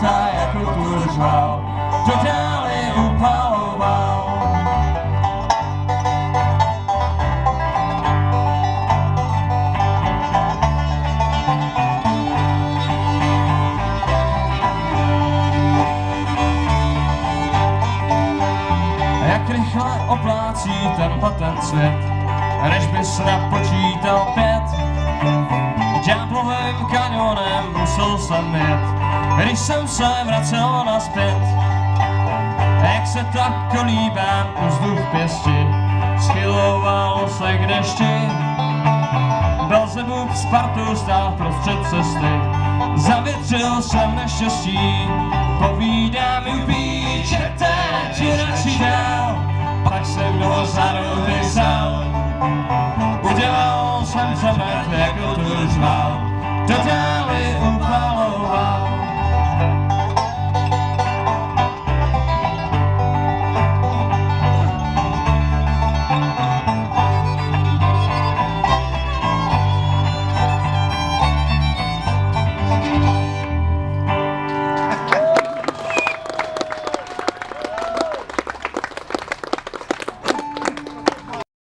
léta jako tu řval, do dály upaloval. Jak rychle oplácí ten svět, než bys napočítal 5. Ďáblovým kanionem musel jsem jet, když jsem se vracel nazpět. Jak se tak kolíbám vzduch pěsti, schylovalo se k dešti. Belzebub Spartu stál prostřed cesty, zavětřil jsem neštěstí. Povídá mi upíč, že teď radši dál, pak jsem dozadu vysel. Udělal jsem se mrtv jako tu řval, do dály upaloval.